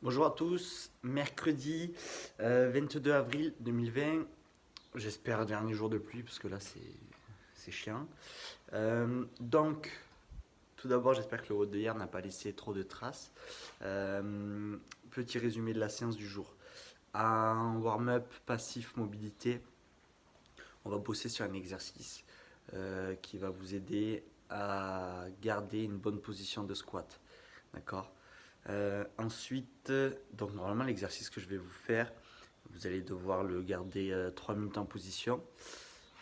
Bonjour à tous, mercredi 22 avril 2020, j'espère dernier jour de pluie parce que là c'est chiant. Donc, tout d'abord j'espère que le WOD de hier n'a pas laissé trop de traces. Petit résumé de la séance du jour. En warm-up passif mobilité, on va bosser sur un exercice qui va vous aider à garder une bonne position de squat. D'accord. Ensuite, donc normalement l'exercice que je vais vous faire, vous allez devoir le garder 3 minutes en position.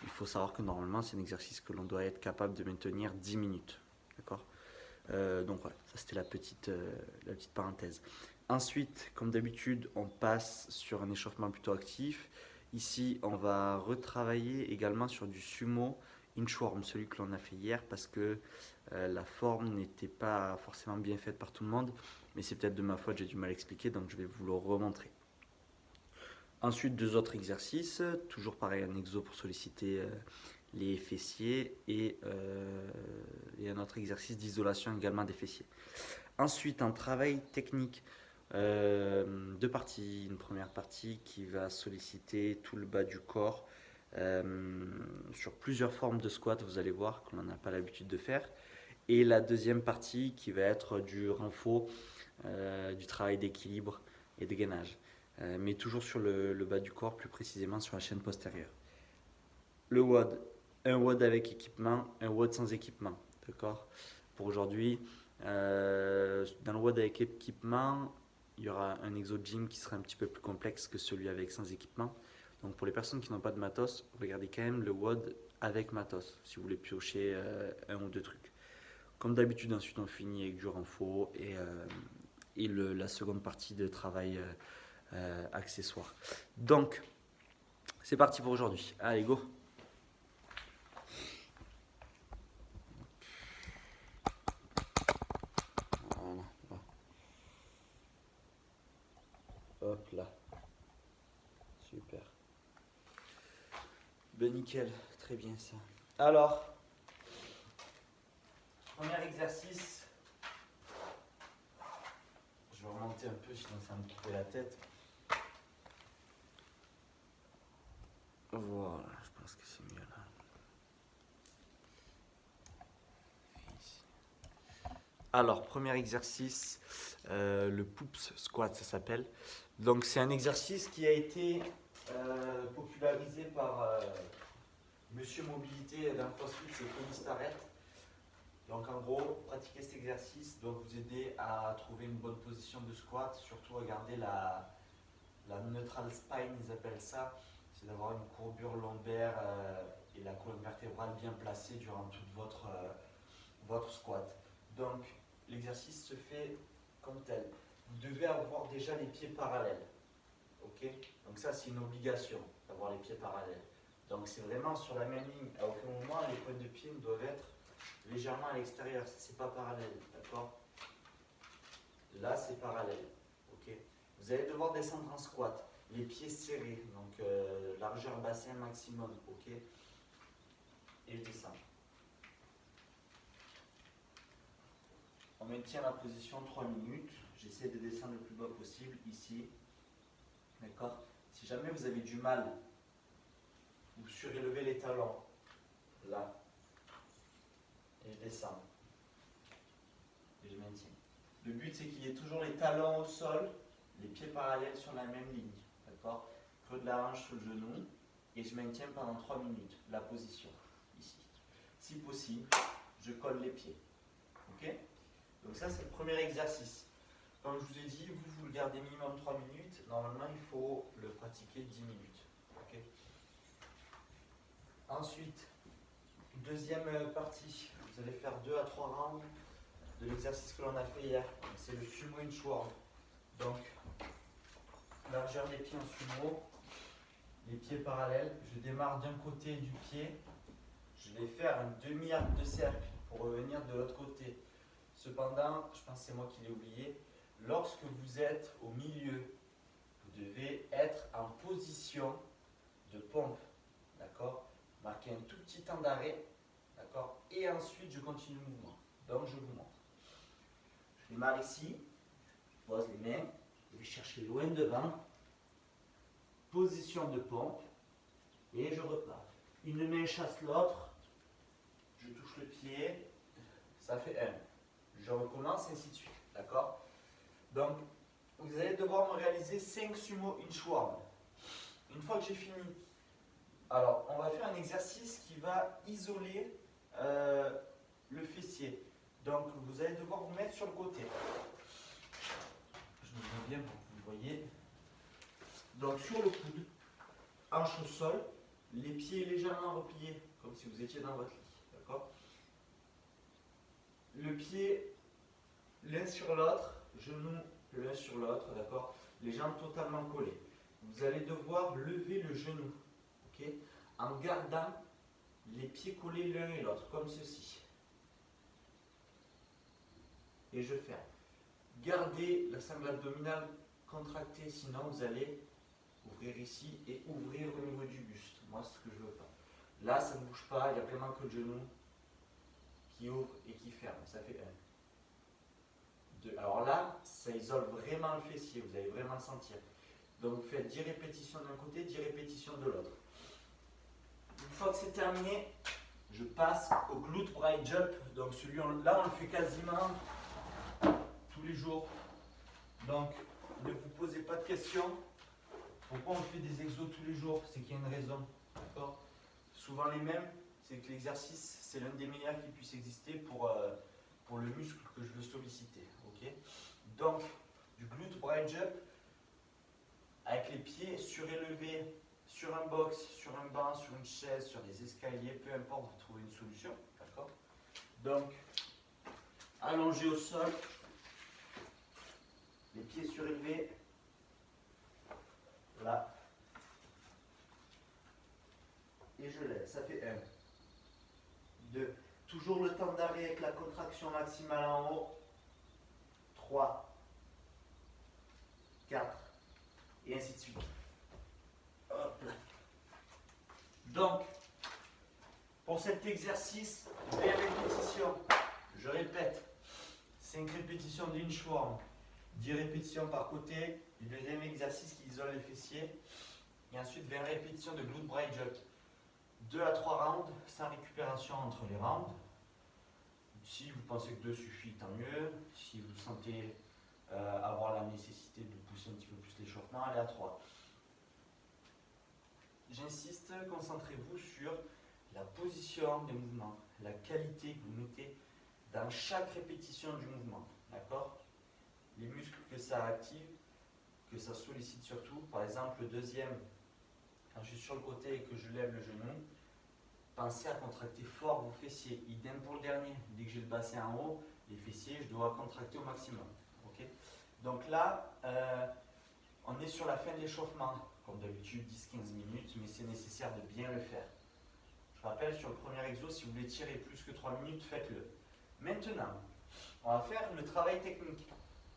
Il faut savoir que normalement c'est un exercice que l'on doit être capable de maintenir 10 minutes. D'accord. Donc voilà, ça c'était la petite parenthèse. Ensuite, comme d'habitude, on passe sur un échauffement plutôt actif. Ici, on va retravailler également sur du sumo inchworm, celui que l'on a fait hier, parce que la forme n'était pas forcément bien faite par tout le monde, mais c'est peut-être de ma faute, j'ai du mal à expliquer, donc je vais vous le remontrer. Ensuite, deux autres exercices, toujours pareil, un exo pour solliciter les fessiers et un autre exercice d'isolation également des fessiers. Ensuite, un travail technique, deux parties. Une première partie qui va solliciter tout le bas du corps sur plusieurs formes de squat, vous allez voir, qu'on n'a pas l'habitude de faire. Et la deuxième partie qui va être du renfort, du travail d'équilibre et de gainage. Mais toujours sur le bas du corps, plus précisément sur la chaîne postérieure. Le WOD, un WOD avec équipement, un WOD sans équipement. D'accord. Pour aujourd'hui, dans le WOD avec équipement, il y aura un exo gym qui sera un petit peu plus complexe que celui avec sans équipement. Donc pour les personnes qui n'ont pas de matos, regardez quand même le WOD avec matos, si vous voulez piocher un ou deux trucs. Comme d'habitude, ensuite on finit avec du renfort et la seconde partie de travail accessoire. Donc, c'est parti pour aujourd'hui. Allez, go! Voilà. Hop là. Super. Ben nickel, très bien ça. Alors, premier exercice. Je vais remonter un peu, sinon ça va me couper la tête. Voilà, je pense que c'est mieux là. Ici. Alors, premier exercice, le Poops Squat, ça s'appelle. Donc, c'est un exercice qui a été popularisé par Monsieur Mobilité d'un CrossFit, c'est Tony Starrett. Donc, en gros, pratiquer cet exercice doit vous aider à trouver une bonne position de squat, surtout à garder la neutral spine, ils appellent ça. C'est d'avoir une courbure lombaire et la colonne vertébrale bien placée durant toute votre squat. Donc, l'exercice se fait comme tel. Vous devez avoir déjà les pieds parallèles. Ok. Donc ça, c'est une obligation d'avoir les pieds parallèles. Donc c'est vraiment sur la même ligne. À aucun moment, les pointes de pied doivent être légèrement à l'extérieur. C'est pas parallèle, d'accord. Là, c'est parallèle. Ok. Vous allez devoir descendre en squat, les pieds serrés, donc largeur bassin maximum, ok. Et je descends. On maintient la position 3 minutes. J'essaie de descendre le plus bas possible ici. D'accord. Si jamais vous avez du mal, vous surélevez les talons. Là. Et je descends. Et je maintiens. Le but, c'est qu'il y ait toujours les talons au sol, les pieds parallèles sur la même ligne. D'accord. Creux de la hanche sur le genou. Et je maintiens pendant 3 minutes la position. Ici. Si possible, je colle les pieds. Ok. Donc ça, c'est le premier exercice. Comme je vous ai dit, vous le gardez minimum 3 minutes. Normalement, il faut le pratiquer 10 minutes. Okay. Ensuite, deuxième partie. Vous allez faire 2 à 3 rounds de l'exercice que l'on a fait hier. C'est le sumo inchworm. Donc, largeur des pieds en sumo. Les pieds parallèles. Je démarre d'un côté du pied. Je vais faire un demi-arc de cercle pour revenir de l'autre côté. Cependant, je pense que c'est moi qui l'ai oublié, lorsque vous êtes au milieu, vous devez être en position de pompe, d'accord. Marquez un tout petit temps d'arrêt, d'accord. Et ensuite, je continue le mouvement. Donc, je vous montre. Je démarre ici, je pose les mains, Je vais chercher loin devant. Position de pompe. Et je repars. Une main chasse l'autre. Je touche le pied. Ça fait 1. Je recommence, ainsi de suite. D'accord? Donc, vous allez devoir me réaliser 5 sumo inchworm. Une fois que j'ai fini, alors on va faire un exercice qui va isoler le fessier. Donc, vous allez devoir vous mettre sur le côté. Je me mets bien pour que vous voyez. Donc, sur le coude, hanche au sol, les pieds légèrement repliés, comme si vous étiez dans votre lit. D'accord? Le pied l'un sur l'autre, genoux l'un sur l'autre, d'accord? Les jambes totalement collées. Vous allez devoir lever le genou, ok? En gardant les pieds collés l'un et l'autre, comme ceci. Et je ferme. Gardez la sangle abdominale contractée, sinon vous allez ouvrir ici et ouvrir au niveau du buste. Moi, c'est ce que je veux pas. Là, ça ne bouge pas, il n'y a vraiment que le genou qui ouvre et qui ferme. Ça fait 1. 2. Alors là, ça isole vraiment le fessier, vous allez vraiment le sentir. Donc vous faites 10 répétitions d'un côté, 10 répétitions de l'autre. Une fois que c'est terminé, je passe au glute bridge jump. Donc celui-là, on le fait quasiment tous les jours. Donc ne vous posez pas de questions. Pourquoi on fait des exos tous les jours? C'est qu'il y a une raison. D'accord? Souvent les mêmes, c'est que l'exercice, c'est l'un des meilleurs qui puisse exister pour le muscle que je veux solliciter. Okay? Donc, du glute bridge jump avec les pieds surélevés sur un box, sur un banc, sur une chaise, sur des escaliers, peu importe, vous trouvez une solution. D'accord? Donc, allongé au sol, les pieds surélevés, là, et je lève. Ça fait 1, 2, toujours le temps d'arrêt avec la contraction maximale en haut, 3, 4, et ainsi de suite. Hop là. Donc, pour cet exercice, 20 répétitions, je répète, 5 répétitions d'inchworm, 10 répétitions par côté, du deuxième exercice qui isole les fessiers, et ensuite 20 répétitions de glute bridge jump. 2 à 3 rounds, sans récupération entre les rounds. Si vous pensez que 2 suffit, tant mieux. Si vous sentez avoir la nécessité de pousser un petit peu plus l'échauffement, allez à 3. J'insiste, concentrez-vous sur la position des mouvements, la qualité que vous mettez dans chaque répétition du mouvement. D'accord? Les muscles que ça active, que ça sollicite surtout. Par exemple, le deuxième, quand je suis sur le côté et que je lève le genou, pensez à contracter fort vos fessiers. Idem pour le dernier. Dès que j'ai le bassin en haut, les fessiers, je dois contracter au maximum. Okay? Donc là, on est sur la fin de l'échauffement. Comme d'habitude, 10-15 minutes, mais c'est nécessaire de bien le faire. Je rappelle, sur le premier exo, si vous voulez tirer plus que 3 minutes, faites-le. Maintenant, on va faire le travail technique.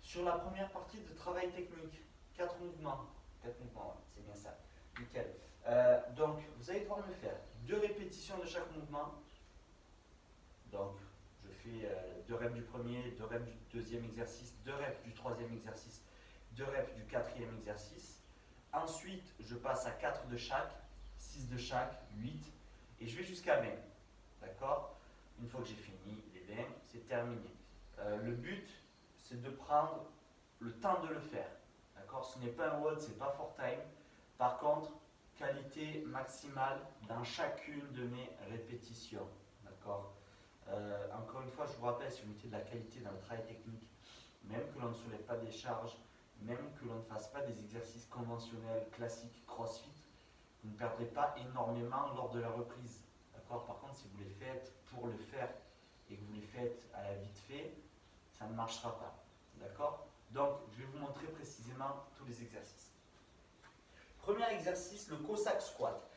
Sur la première partie de travail technique, 4 mouvements. 4 mouvements, ouais, c'est bien ça. Nickel. Donc, vous allez devoir me faire 2 répétitions de chaque mouvement. Donc, je fais 2 reps du premier, 2 reps du deuxième exercice, 2 reps du troisième exercice, 2 reps du quatrième exercice. Ensuite, je passe à 4 de chaque, 6 de chaque, 8, et je vais jusqu'à 20. D'accord? Une fois que j'ai fini les 20, c'est terminé. Le but, c'est de prendre le temps de le faire. D'accord? Ce n'est pas un WOD, ce n'est pas for time. Par contre, qualité maximale dans chacune de mes répétitions. D'accord? Encore une fois, je vous rappelle, si vous mettez de la qualité dans le travail technique, même que l'on ne soulève pas des charges, même que l'on ne fasse pas des exercices conventionnels, classiques, crossfit, vous ne perdrez pas énormément lors de la reprise. D'accord? Par contre, si vous les faites pour le faire et que vous les faites à la vite fait, ça ne marchera pas. D'accord? Donc, je vais vous montrer précisément tous les exercices. Premier exercice, le Cossack squat.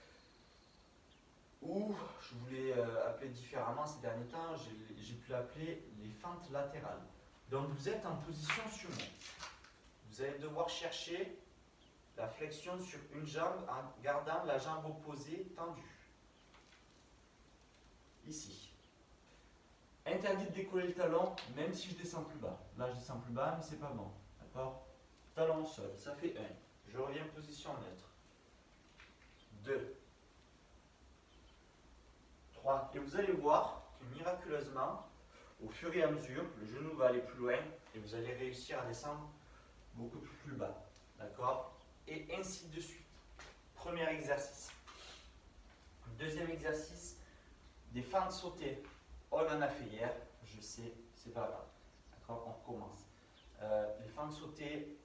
Ou, je voulais appeler différemment ces derniers temps, j'ai pu l'appeler les fentes latérales. Donc, vous êtes en position sumo. Vous allez devoir chercher la flexion sur une jambe en gardant la jambe opposée tendue. Ici. Interdit de décoller le talon, même si je descends plus bas. Là, je descends plus bas, mais c'est pas bon. D'accord? talon au sol, ça fait 1. Je reviens position neutre. 2, 3. Et vous allez voir que miraculeusement, au fur et à mesure, le genou va aller plus loin et vous allez réussir à descendre beaucoup plus bas. D'accord? Et ainsi de suite. Premier exercice. Deuxième exercice, des fentes sautées. On en a fait hier, je sais, c'est pas grave. D'accord? On recommence. Les fentes sautées,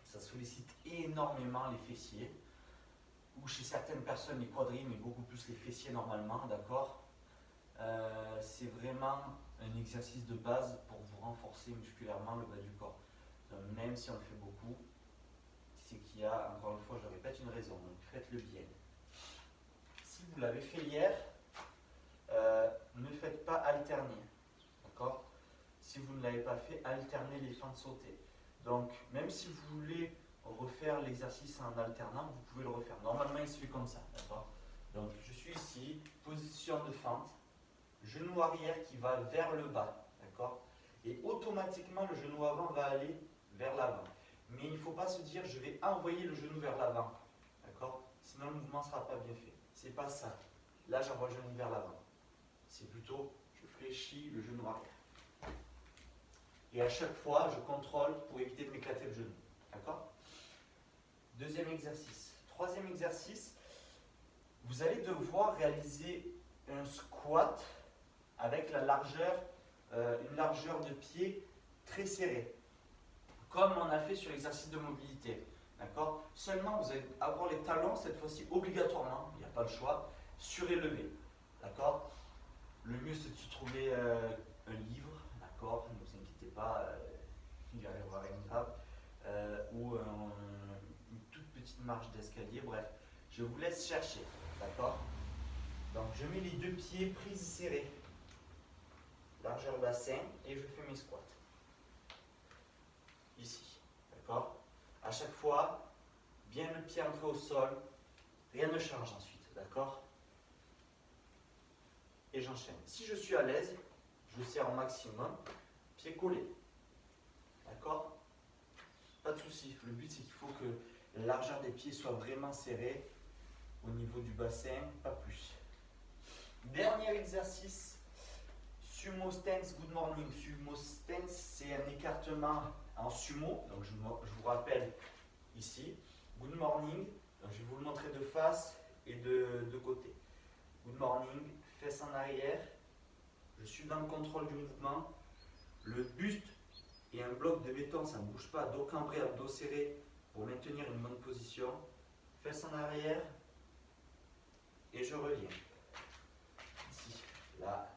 ça sollicite énormément les fessiers. Ou chez certaines personnes les quadris, mais beaucoup plus les fessiers normalement, d'accord? C'est vraiment un exercice de base pour vous renforcer musculairement le bas du corps. Donc, même si on le fait beaucoup, c'est qu'il y a, encore une fois, je le répète, une raison. Donc faites-le bien. Si vous l'avez fait hier, ne faites pas alterner. D'accord? Si vous ne l'avez pas fait, alternez les fentes sautées. Donc, même si vous voulez refaire l'exercice en alternant, vous pouvez le refaire. Normalement, il se fait comme ça. D'accord? Donc, je suis ici, position de fente, genou arrière qui va vers le bas. D'accord? Et automatiquement, le genou avant va aller vers l'avant. Mais il ne faut pas se dire, je vais envoyer le genou vers l'avant. D'accord? Sinon, le mouvement ne sera pas bien fait. C'est pas ça. Là, j'envoie le genou vers l'avant. C'est plutôt, je fléchis le genou arrière. Et à chaque fois, je contrôle pour éviter de m'éclater le genou. D'accord? Deuxième exercice. Troisième exercice, vous allez devoir réaliser un squat avec la largeur, une largeur de pied très serrée, comme on a fait sur l'exercice de mobilité. D'accord? Seulement, vous allez avoir les talons, cette fois-ci, obligatoirement, il n'y a pas le choix, surélevés. D'accord? Le mieux, c'est de se trouver un livre, d'accord? Ne vous inquiétez pas, il n'y arrivera rien de grave. Ou une toute petite marche d'escalier, bref. Je vous laisse chercher, d'accord? Donc, je mets les deux pieds prises serrées, largeur bassin, et je fais mes squats. Ici, d'accord? À chaque fois, bien le pied entré au sol, rien ne change ensuite, d'accord? Et j'enchaîne. Si je suis à l'aise, je serre au maximum, pied collé, d'accord? Pas de souci. Le but, c'est qu'il faut que la largeur des pieds soit vraiment serrée au niveau du bassin, pas plus. Dernier exercice, sumo stance, good morning. Sumo stance, c'est un écartement en sumo. Donc, je vous rappelle ici. Good morning. Donc, je vais vous le montrer de face et de côté. Good morning, fesses en arrière. Je suis dans le contrôle du mouvement. Le buste et un bloc de béton, ça ne bouge pas. Dos cambré, abdos serrés pour maintenir une bonne position. Fesses en arrière. Et je reviens. Ici, là.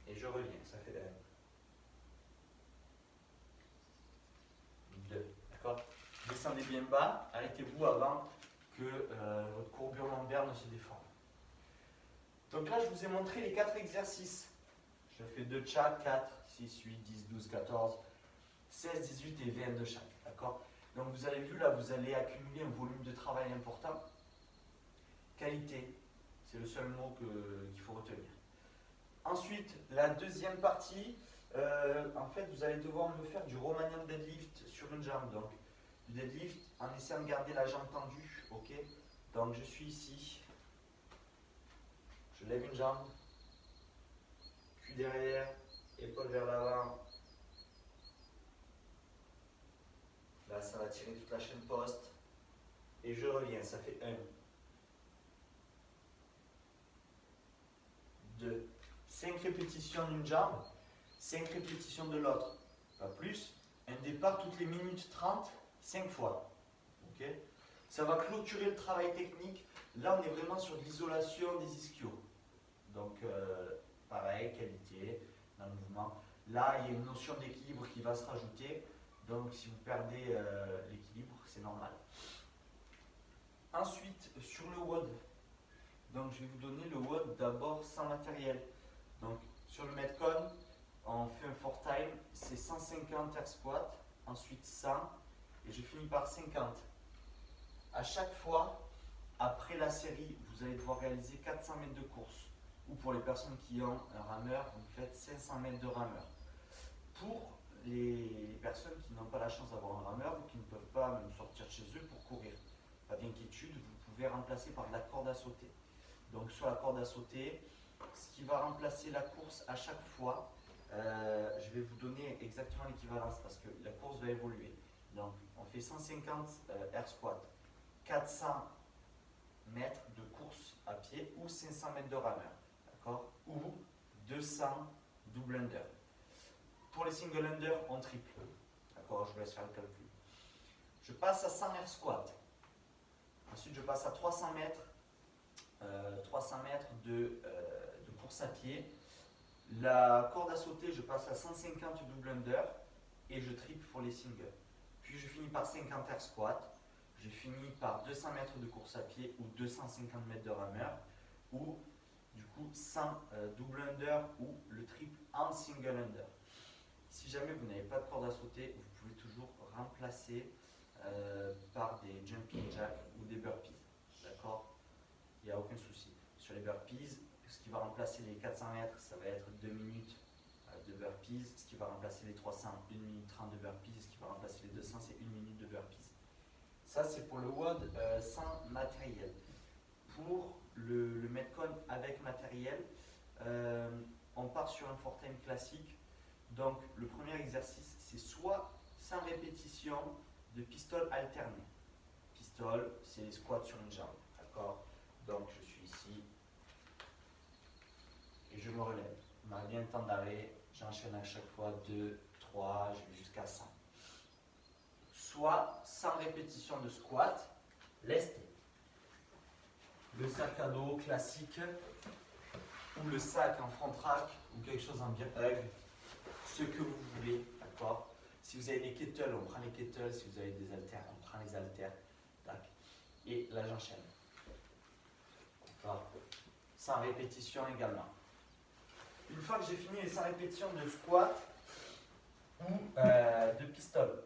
Et je reviens. Ça fait 1, 2. D'accord? Descendez bien bas. Arrêtez-vous avant que votre courbure lombaire ne se déforme. Donc là, je vous ai montré les 4 exercices. Je fais 2 de chaque, 4, 6, 8, 10, 12, 14, 16, 18 et 20 de chaque. D'accord? Donc vous avez vu là, vous allez accumuler un volume de travail important. Qualité, c'est le seul mot qu'il faut retenir. Ensuite, la deuxième partie, en fait, vous allez devoir me faire du Romanian deadlift sur une jambe. Donc, du deadlift en essayant de garder la jambe tendue. Ok? Donc, je suis ici. Je lève une jambe. Cul derrière, épaule vers l'avant. Là, ça va tirer toute la chaîne poste. Et je reviens, ça fait 1, 2, 5 répétitions d'une jambe, 5 répétitions de l'autre. Pas plus. Un départ toutes les minutes 30, 5 fois. Okay? Ça va clôturer le travail technique. Là, on est vraiment sur de l'isolation des ischios. Donc, pareil, qualité dans le mouvement. Là, il y a une notion d'équilibre qui va se rajouter. Donc, si vous perdez l'équilibre, c'est normal. Ensuite, sur le WOD. Donc, je vais vous donner le WOD d'abord sans matériel. Donc, sur le Metcon, on fait un for time, c'est 150 air squat, ensuite 100, et je finis par 50. À chaque fois, après la série, vous allez devoir réaliser 400 mètres de course. ou pour les personnes qui ont un rameur, vous faites 500 mètres de rameur. Pour les personnes qui n'ont pas la chance d'avoir un rameur ou qui ne peuvent pas même sortir de chez eux pour courir, pas d'inquiétude, vous pouvez remplacer par de la corde à sauter. Donc sur la corde à sauter, ce qui va remplacer la course à chaque fois, je vais vous donner exactement l'équivalence parce que la course va évoluer. Donc on fait 150 air squat, 400 mètres de course à pied ou 500 mètres de rameur, d'accord, ou 200 double under. Pour les single under, on triple, d'accord, je vous laisse faire le calcul. Je passe à 100 air squat, ensuite je passe à 300 mètres, de course à pied. La corde à sauter, je passe à 150 double under et je triple pour les singles. Puis je finis par 50 air squat. Je finis par 200 mètres de course à pied ou 250 mètres de rameur ou du coup 100 double under ou le triple en single under. Si jamais vous n'avez pas de corde à sauter, vous pouvez toujours remplacer par des jumping jacks ou des burpees. D'accord? Il n'y a aucun souci. Sur les burpees, ce qui va remplacer les 400 mètres, ça va être 2 minutes de burpees. Ce qui va remplacer les 300, 1 minute 30 de burpees. Ce qui va remplacer les 200, c'est 1 minute de burpees. Ça, c'est pour le WOD sans matériel. Pour le Metcon avec matériel, on part sur un four-time classique. Donc, le premier exercice, c'est soit 100 répétitions de pistol alterné. Pistol, c'est les squats sur une jambe. D'accord? Donc, je suis ici et je me relève. On a bien le temps d'arrêt. J'enchaîne à chaque fois 2, 3, je vais jusqu'à 100. Soit 100 répétitions de squat, lesté. Le sac à dos classique ou le sac en front track ou quelque chose en bien hug, ce que vous voulez, d'accord. Si vous avez des kettles, on prend les kettles. Si vous avez des haltères, on prend les haltères. Tac. Et là, j'enchaîne. D'accord. 100 répétitions également. Une fois que j'ai fini les 100 répétitions de squat ou de pistol,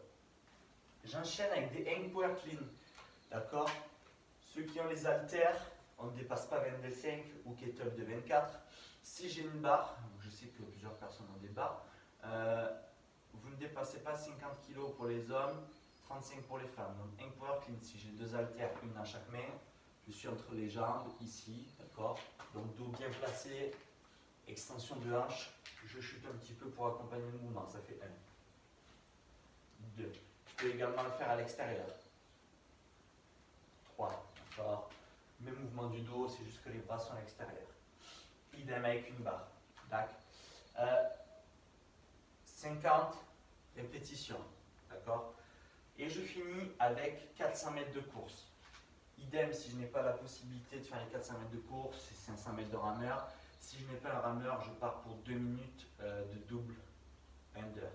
j'enchaîne avec des hang power clean. D'accord. Ceux qui ont les haltères, on ne dépasse pas 22,5 ou kettle de 24. Si j'ai une barre, je sais que plusieurs personnes ont des barres, vous ne dépassez pas 50 kg pour les hommes, 35 pour les femmes. Donc hang power clean, si j'ai 2 haltères, une dans chaque main, je suis entre les jambes, ici, d'accord. Donc dos bien placé, extension de hanche, je chute un petit peu pour accompagner le mouvement, ça fait 1, 2. Je peux également le faire à l'extérieur. 3, d'accord. Même mouvement du dos, c'est juste que les bras sont à l'extérieur. Idem avec une barre. D'accord. 50 répétitions, d'accord. Et je finis avec 400 mètres de course. Idem, si je n'ai pas la possibilité de faire les 400 mètres de course, c'est 500 mètres de rameur. Si je n'ai pas un rameur, je pars pour 2 minutes de double under.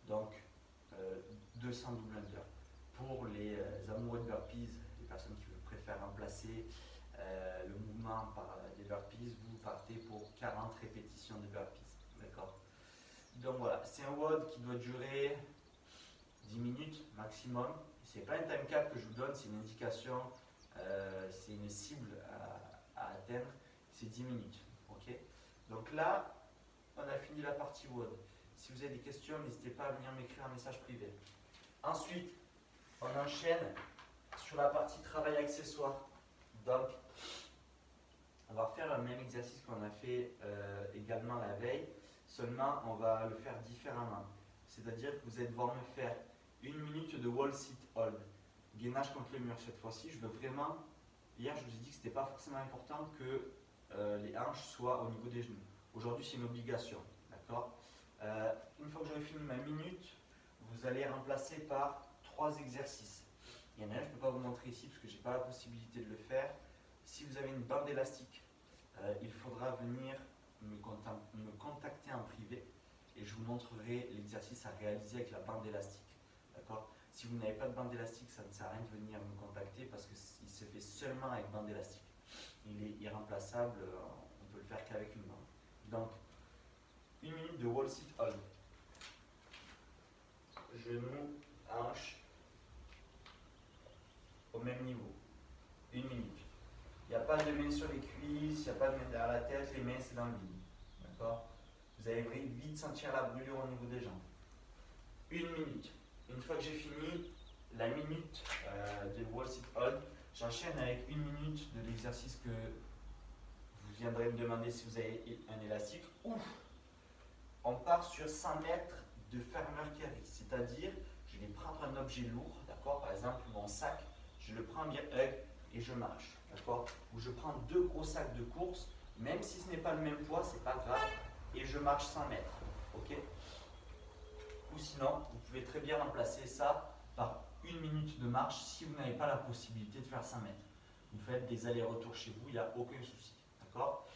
Donc, 200 double under. Pour les amoureux de burpees, les personnes qui préfèrent remplacer le mouvement par des burpees, vous partez pour 40 répétitions de burpees. D'accord. Donc voilà, c'est un WOD qui doit durer 10 minutes maximum. Ce n'est pas un time cap que je vous donne, c'est une indication, c'est une cible à atteindre, c'est 10 minutes. Okay. Donc là, on a fini la partie WOD. Si vous avez des questions, n'hésitez pas à venir m'écrire un message privé. Ensuite, on enchaîne sur la partie travail accessoire. Donc, on va faire le même exercice qu'on a fait également la veille, seulement on va le faire différemment. C'est-à-dire que vous allez devoir me faire 1 minute de wall sit hold, gainage contre le mur. Cette fois-ci, je veux vraiment, hier je vous ai dit que ce n'était pas forcément important que les hanches soient au niveau des genoux. Aujourd'hui, c'est une obligation, d'accord. Une fois que j'aurai fini ma minute, vous allez remplacer par 3 exercices. Il y en a un, je ne peux pas vous montrer ici parce que je n'ai pas la possibilité de le faire. Si vous avez une bande élastique, il faudra venir me contacter en privé et je vous montrerai l'exercice à réaliser avec la bande élastique. D'accord. Si vous n'avez pas de bande élastique, ça ne sert à rien de venir me contacter parce qu'il se fait seulement avec bande élastique. Il est irremplaçable, on ne peut le faire qu'avec une bande. Donc, 1 minute de wall sit hold. Genoux, hanches, au même niveau. 1 minute. Il n'y a pas de main sur les cuisses, il n'y a pas de main derrière la tête, les mains c'est dans le vide. D'accord? Vous allez vite sentir la brûlure au niveau des jambes. 1 minute. Une fois que j'ai fini la minute de wall sit hold, j'enchaîne avec 1 minute de l'exercice que vous viendrez me demander si vous avez un élastique. Ouf! On part sur 100 mètres de farmer carry, c'est-à-dire je vais prendre un objet lourd, d'accord? Par exemple mon sac, je le prends bien hug et je marche, d'accord? Ou je prends 2 gros sacs de course, même si ce n'est pas le même poids, c'est pas grave, et je marche 100 mètres, ok? Ou sinon, vous pouvez très bien remplacer ça par 1 minute de marche si vous n'avez pas la possibilité de faire 100 mètres. Vous faites des allers-retours chez vous, il n'y a aucun souci, d'accord?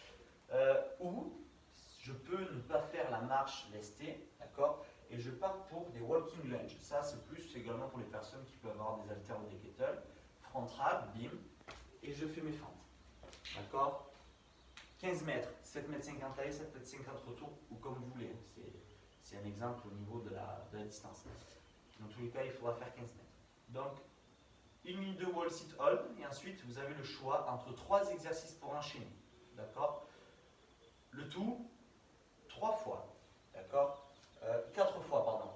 Ou je peux ne pas faire la marche lestée, d'accord? Et je pars pour des walking lunges. Ça, c'est plus également pour les personnes qui peuvent avoir des haltères ou des kettlebells. Frontal, bim, et je fais mes fentes, d'accord? 15 mètres, 7 mètres 50 aller, 7 mètres 50 retour, ou comme vous voulez. C'est un exemple au niveau de la distance. Dans tous les cas, il faudra faire 15 mètres. Donc, 1 minute de wall sit hold, et ensuite, vous avez le choix entre 3 exercices pour enchaîner, d'accord? Le tout, 3 fois, d'accord? 4 fois, pardon.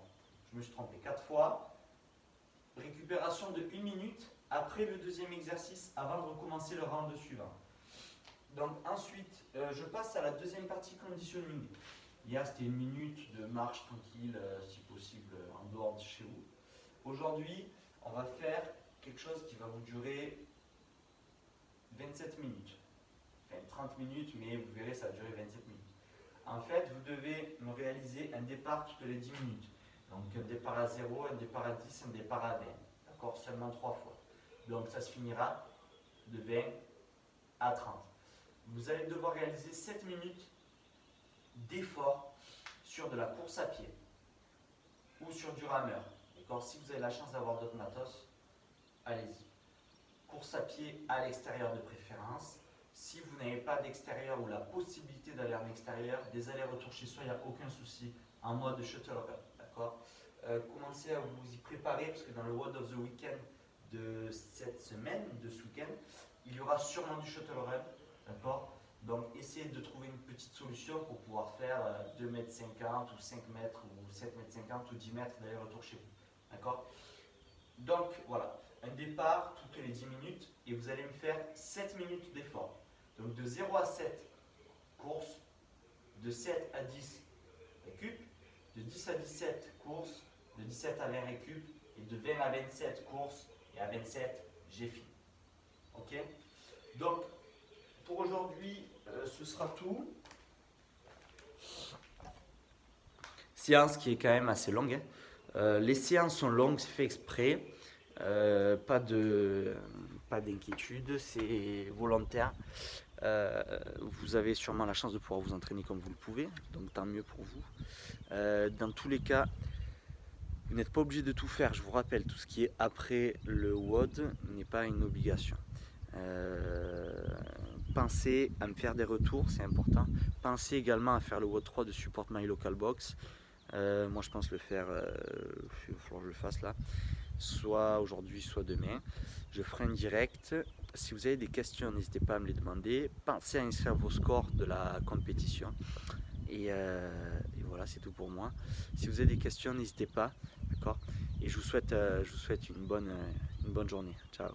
Je me suis trompé. 4 fois. Récupération de 1 minute après le deuxième exercice avant de recommencer le round suivant. Donc ensuite, je passe à la deuxième partie conditioning. Hier, c'était 1 minute de marche tranquille, si possible, en dehors de chez vous. Aujourd'hui, on va faire quelque chose qui va vous durer 27 minutes. Enfin, 30 minutes, mais vous verrez, ça va durer 27 minutes. En fait, vous devez me réaliser un départ toutes les 10 minutes. Donc un départ à 0, un départ à 10, un départ à 20. D'accord? Seulement 3 fois. Donc ça se finira de 20 à 30. Vous allez devoir réaliser 7 minutes d'effort sur de la course à pied ou sur du rameur. D'accord? Si vous avez la chance d'avoir d'autres matos, allez-y. Course à pied à l'extérieur de préférence. Si vous n'avez pas d'extérieur ou la possibilité d'aller en extérieur, des allers-retours chez soi, il n'y a aucun souci en mode shuttle run. D'accord? Commencez à vous y préparer parce que dans le Word of the Weekend de cette semaine, de ce week-end, il y aura sûrement du shuttle run. D'accord? Donc essayez de trouver une petite solution pour pouvoir faire 2,50 m ou 5 mètres ou 7,50 m ou 10 mètres d'aller-retour chez vous. D'accord? Donc voilà, un départ toutes les 10 minutes et vous allez me faire 7 minutes d'effort. Donc de 0 à 7, course, de 7 à 10, récup, de 10 à 17, course, de 17 à 20, récup, et de 20 à 27, course, et à 27, j'ai fini. Ok? Donc, pour aujourd'hui, ce sera tout. Séance qui est quand même assez longue. Les séances sont longues, c'est fait exprès. Pas d'inquiétude, c'est volontaire. Vous avez sûrement la chance de pouvoir vous entraîner comme vous le pouvez, donc tant mieux pour vous. Dans tous les cas, vous n'êtes pas obligé de tout faire. Je vous rappelle, tout ce qui est après le WOD n'est pas une obligation. Pensez à me faire des retours, c'est important. Pensez également à faire le WOD 3 de Support My Local Box. Moi je pense le faire, il va falloir que je le fasse là, soit aujourd'hui, soit demain. Je ferai un direct. Si vous avez des questions, n'hésitez pas à me les demander. Pensez à inscrire vos scores de la compétition. Et voilà, c'est tout pour moi. Si vous avez des questions, n'hésitez pas. D'accord? Et je vous souhaite une bonne journée. Ciao.